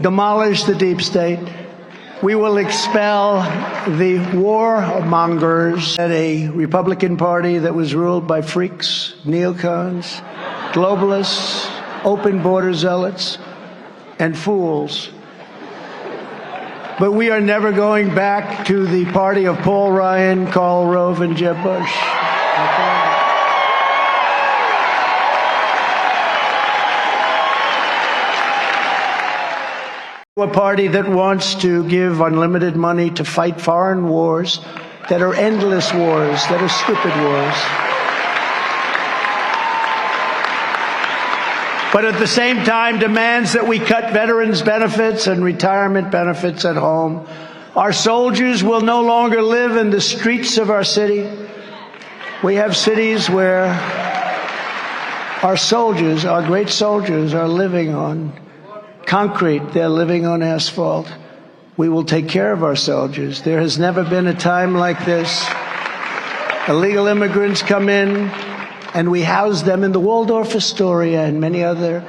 demolish the deep state. We will expel the warmongers at a Republican Party that was ruled by freaks, neocons, globalists, open border zealots, and fools. But we are never going back to the party of Paul Ryan, Karl Rove, and Jeb Bush. A party that wants to give unlimited money to fight foreign wars that are endless wars, that are stupid wars. But at the same time demands that we cut veterans' benefits and retirement benefits at home. Our soldiers will no longer live in the streets of our city. We have cities where our soldiers, our great soldiers, are living on concrete. They're living on asphalt. We will take care of our soldiers. There has never been a time like this. Illegal immigrants come in, and we house them in the Waldorf Astoria and many other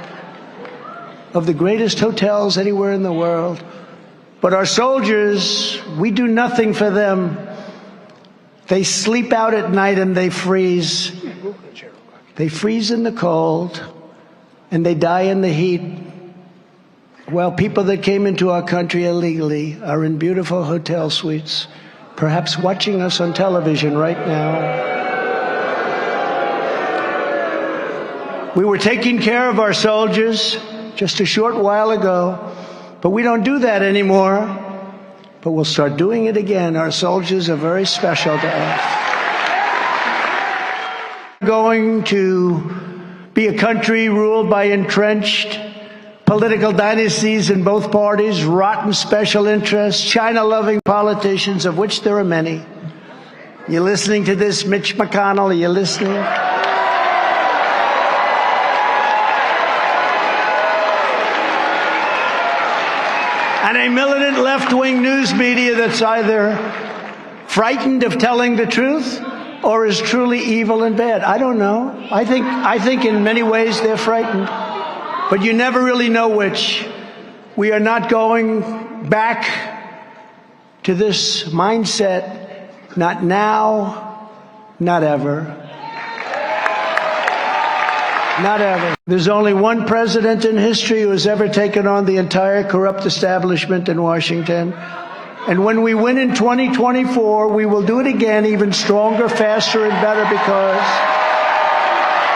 of the greatest hotels anywhere in the world. But our soldiers, we do nothing for them. They sleep out at night and they freeze. They freeze in the cold and they die in the heat. Well, people that came into our country illegally are in beautiful hotel suites, perhaps watching us on television right now. We were taking care of our soldiers just a short while ago, but we don't do that anymore. But we'll start doing it again. Our soldiers are very special to us. We're going to be a country ruled by entrenched political dynasties in both parties, rotten special interests, China-loving politicians, of which there are many. You listening to this, Mitch McConnell? Are you listening? And a militant left-wing news media that's either frightened of telling the truth or is truly evil and bad. I don't know. I think in many ways they're frightened. But you never really know which. We are not going back to this mindset. Not now, not ever. Not ever. There's only one president in history who has ever taken on the entire corrupt establishment in Washington. And when we win in 2024, we will do it again, even stronger, faster, and better, because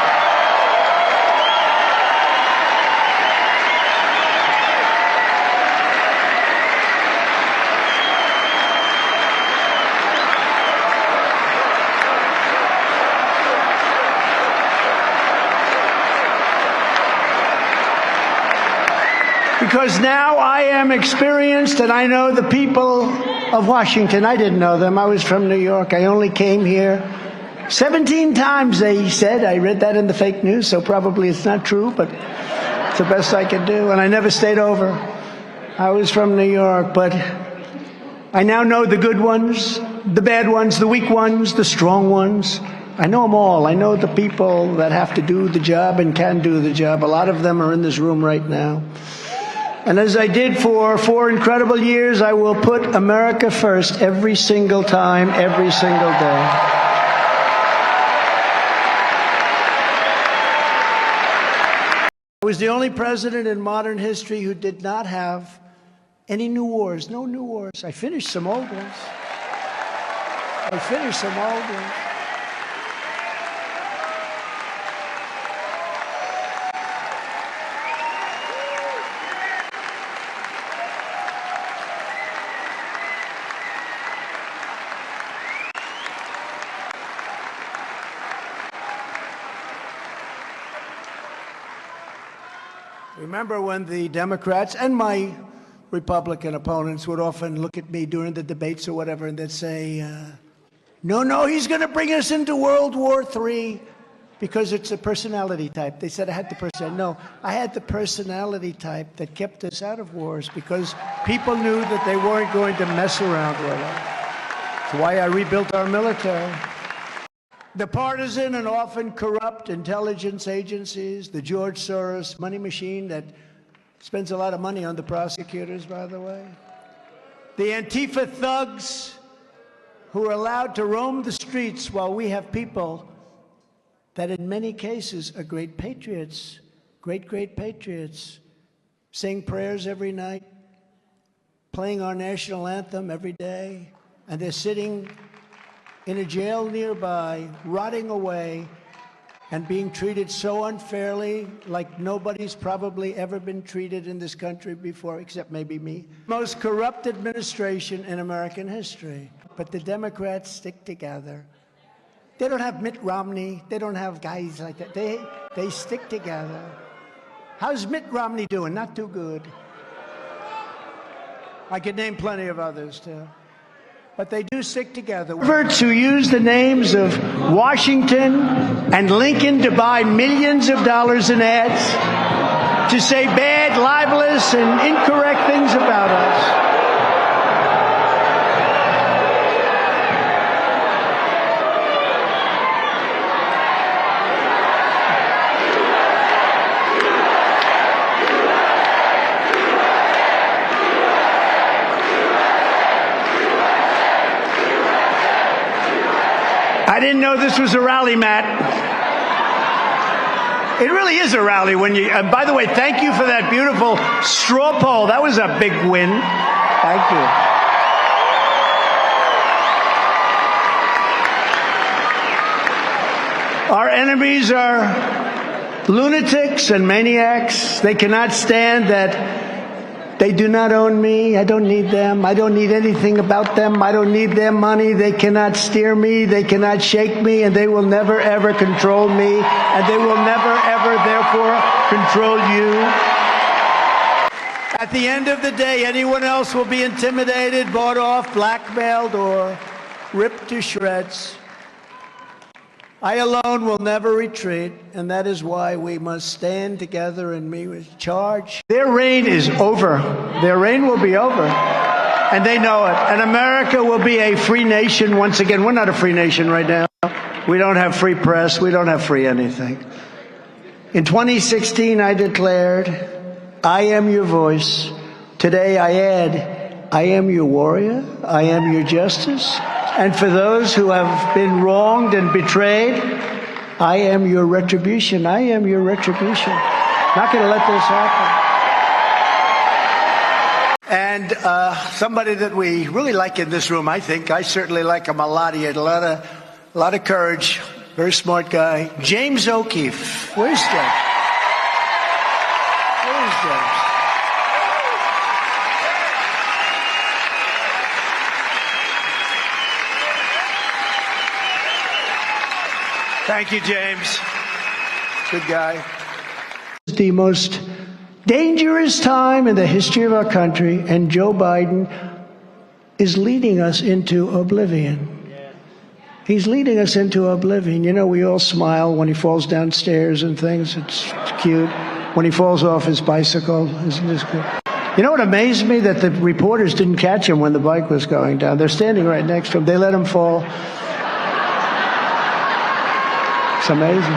now I am experienced and I know the people of Washington. I didn't know them. I was from New York. I only came here 17 times, they said. I read that in the fake news, so probably it's not true, but it's the best I could do. And I never stayed over. I was from New York, but I now know the good ones, the bad ones, the weak ones, the strong ones. I know them all. I know the people that have to do the job and can do the job. A lot of them are in this room right now. And as I did for 4 incredible years, I will put America first every single time, every single day. I was the only president in modern history who did not have any new wars, no new wars. I finished some old ones. Remember when the Democrats and my Republican opponents would often look at me during the debates or whatever, and they'd say, no, he's going to bring us into World War III because it's a personality type. They said I had the personality. No, I had the personality type that kept us out of wars because people knew that they weren't going to mess around with it. That's why I rebuilt our military. The partisan and often corrupt intelligence agencies, the George Soros money machine that Spends a lot of money on the prosecutors, by the way. The Antifa thugs who are allowed to roam the streets while we have people that in many cases are great patriots, great patriots, saying prayers every night, playing our national anthem every day, and they're sitting in a jail nearby, rotting away, and being treated so unfairly, like nobody's probably ever been treated in this country before, except maybe me. Most corrupt administration in American history. But the Democrats stick together. They don't have Mitt Romney. They don't have guys like that. They stick together. How's Mitt Romney doing? Not too good. I could name plenty of others, too. But they do stick together. Perverts who use the names of Washington and Lincoln to buy millions of dollars in ads to say bad, libelous, and incorrect things about us. I didn't know this was a rally, Matt. It really is a rally when you, by the way, thank you for that beautiful straw poll. That was a big win. Thank you. Our enemies are lunatics and maniacs. They cannot stand that they do not own me. I don't need them. I don't need anything about them. I don't need their money. They cannot steer me. They cannot shake me. And they will never, ever control me. And they will never, ever, therefore, control you. At the end of the day, anyone else will be intimidated, bought off, blackmailed, or ripped to shreds. I alone will never retreat, and that is why we must stand together and meet with charge. Their reign is over. Their reign will be over, and they know it. And America will be a free nation once again. We're not a free nation right now. We don't have free press. We don't have free anything. In 2016, I declared, I am your voice. Today, I add, I am your warrior. I am your justice. And for those who have been wronged and betrayed, I am your retribution. I am your retribution. Not going to let this happen. And somebody that we really like in this room, I think, I certainly like him a lot. He had a lot of courage. Very smart guy. James O'Keefe. Where's James? Where's James? Thank you, James. Good guy. The most dangerous time in the history of our country, and Joe Biden is leading us into oblivion. He's leading us into oblivion. You know, we all smile when he falls downstairs and things. It's cute. When he falls off his bicycle, isn't this good? You know what amazed me? That the reporters didn't catch him when the bike was going down. They're standing right next to him. They let him fall. It's amazing.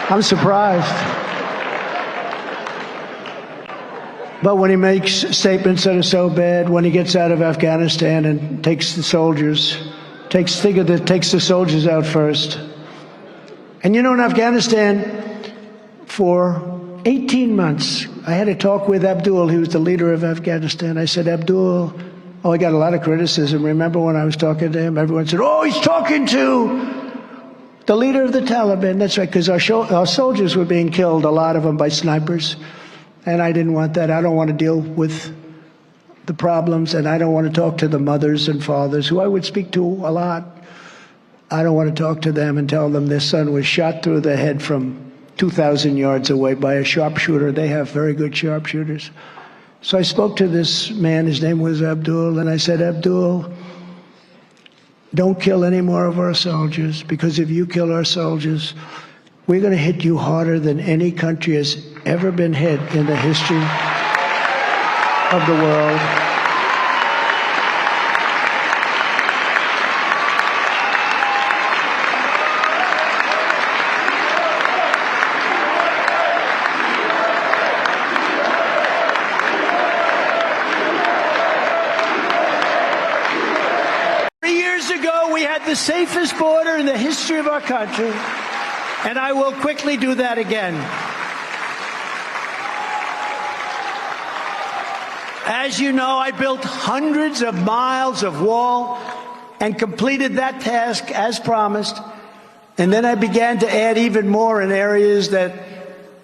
I'm surprised. But when he makes statements that are so bad, when he gets out of Afghanistan and takes the soldiers out first. And you know, in Afghanistan, for 18 months, I had a talk with Abdul, who was the leader of Afghanistan. I said, Abdul, I got a lot of criticism. Remember when I was talking to him? Everyone said, oh, he's talking to the leader of the Taliban. That's right, because our soldiers were being killed, a lot of them by snipers. And I didn't want that. I don't want to deal with the problems, and I don't want to talk to the mothers and fathers, who I would speak to a lot. I don't want to talk to them and tell them their son was shot through the head from 2,000 yards away by a sharpshooter. They have very good sharpshooters. So I spoke to this man. His name was Abdul, and I said, Abdul, don't kill any more of our soldiers, because if you kill our soldiers, we're going to hit you harder than any country has ever been hit in the history of the world. had the safest border in the history of our country, and I will quickly do that again. As you know, I built hundreds of miles of wall and completed that task as promised. And then I began to add even more in areas that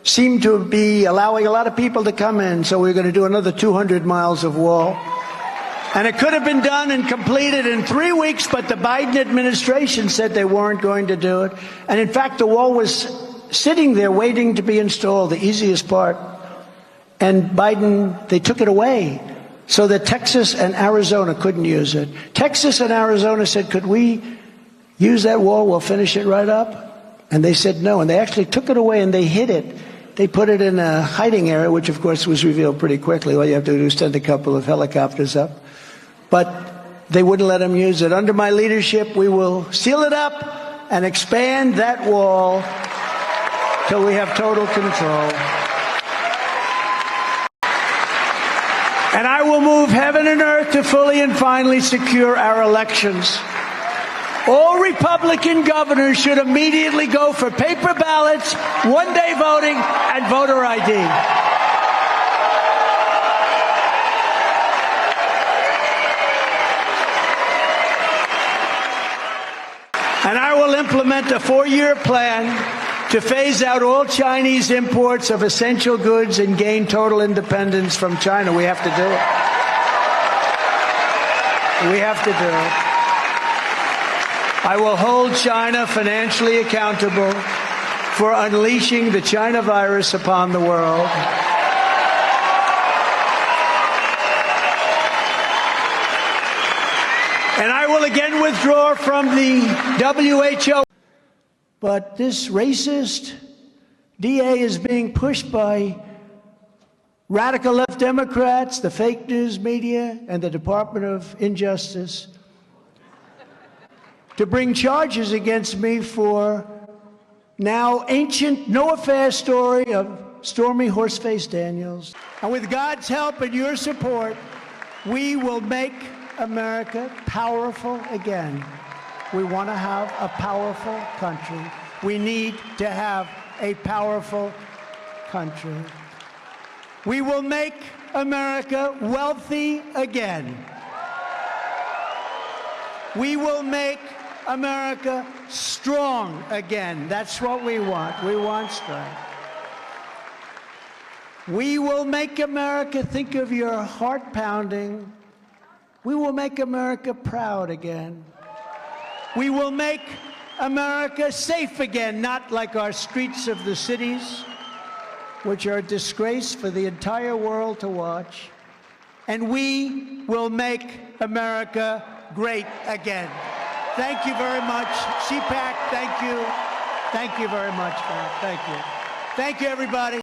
seemed to be allowing a lot of people to come in. So we're going to do another 200 miles of wall. And it could have been done and completed in 3 weeks, but the Biden administration said they weren't going to do it. And in fact, the wall was sitting there waiting to be installed, the easiest part. And Biden, they took it away so that Texas and Arizona couldn't use it. Texas and Arizona said, could we use that wall? We'll finish it right up. And they said no. And they actually took it away and they hid it. They put it in a hiding area, which of course was revealed pretty quickly. All you have to do is send a couple of helicopters up. But they wouldn't let them use it. Under my leadership, we will seal it up and expand that wall till we have total control. And I will move heaven and earth to fully and finally secure our elections. All Republican governors should immediately go for paper ballots, one-day voting, and voter ID. And I will implement a 4-year plan to phase out all Chinese imports of essential goods and gain total independence from China. We have to do it. We have to do it. I will hold China financially accountable for unleashing the China virus upon the world. And I will again withdraw from the WHO. But this racist DA is being pushed by radical left Democrats, the fake news media, and the Department of Injustice to bring charges against me for now ancient no-affair story of Stormy Horseface Daniels. And with God's help and your support, we will make America powerful again. We want to have a powerful country. We need to have a powerful country. We will make America wealthy again. We will make America strong again. That's what we want. We want strength. We will make America, think of your heart pounding. We will make America proud again. We will make America safe again, not like our streets of the cities, which are a disgrace for the entire world to watch. And we will make America great again. Thank you very much. Cpac, thank you. Thank you very much, man. Thank you. Thank you, everybody.